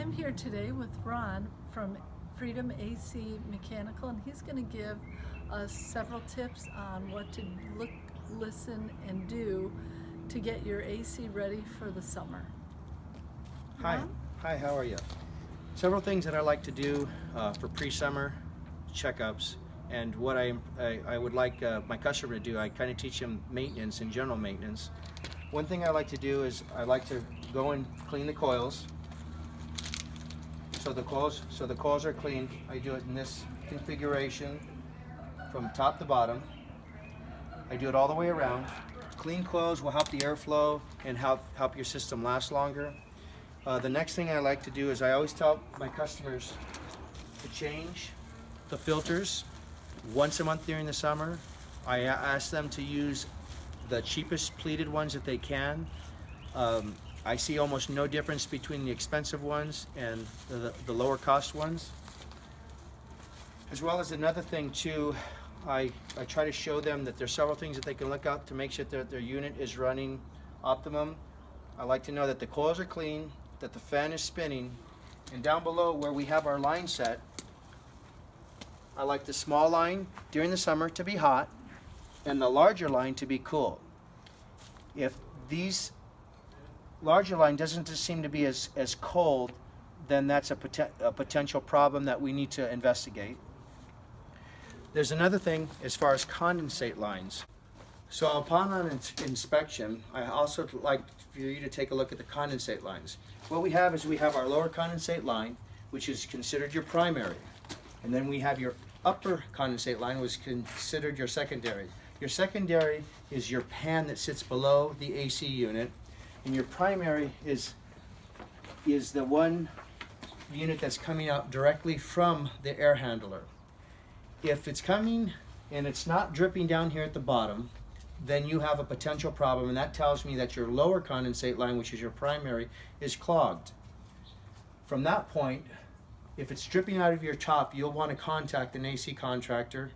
I'm here today with Ron from Freedom AC Mechanical, and he's going to give us several tips on what to look, listen, and do to get your AC ready for the summer. Hi, Ron? hi, how are you? Several things that I like to do for pre-summer checkups, and what I would like my customer to do, I kind of teach them maintenance and general maintenance. One thing I like to do is I like to go and clean the coils. So the coils are cleaned. I do it in this configuration from top to bottom. I do it all the way around. Clean coils will help the airflow and help your system last longer. The next thing I like to do is I always tell my customers to change the filters once a month during the summer. I ask them to use the cheapest pleated ones that they can. I see almost no difference between the expensive ones and the lower cost ones. As well as another thing too, I try to show them that there's several things that they can look up to make sure that their unit is running optimum. I like to know that the coils are clean, that the fan is spinning, and down below where we have our line set, I like the small line during the summer to be hot and the larger line to be cool. If these larger line doesn't seem to be as cold, then that's a potential problem that we need to investigate. There's another thing as far as condensate lines. So upon an inspection, I also like for you to take a look at the condensate lines. What we have is we have our lower condensate line, which is considered your primary. And then we have your upper condensate line, which is considered your secondary. Your secondary is your pan that sits below the AC unit, and your primary is the one unit that's coming out directly from the air handler. If it's coming and it's not dripping down here at the bottom, then you have a potential problem, and that tells me that your lower condensate line, which is your primary, is clogged. From that point, if it's dripping out of your top, you'll want to contact an AC contractor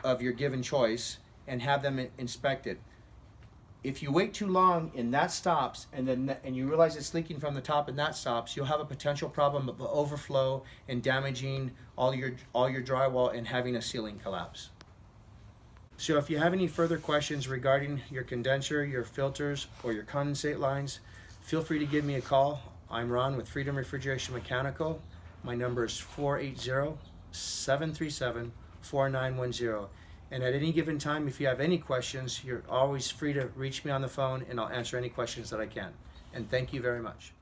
of your given choice and have them inspect it. If you wait too long and that stops, and you realize it's leaking from the top and that stops, you'll have a potential problem of overflow and damaging all your drywall and having a ceiling collapse. So if you have any further questions regarding your condenser, your filters, or your condensate lines, feel free to give me a call. I'm Ron with Freedom Refrigeration Mechanical. My number is 480-737-4910. And at any given time, if you have any questions, you're always free to reach me on the phone, and I'll answer any questions that I can. And thank you very much.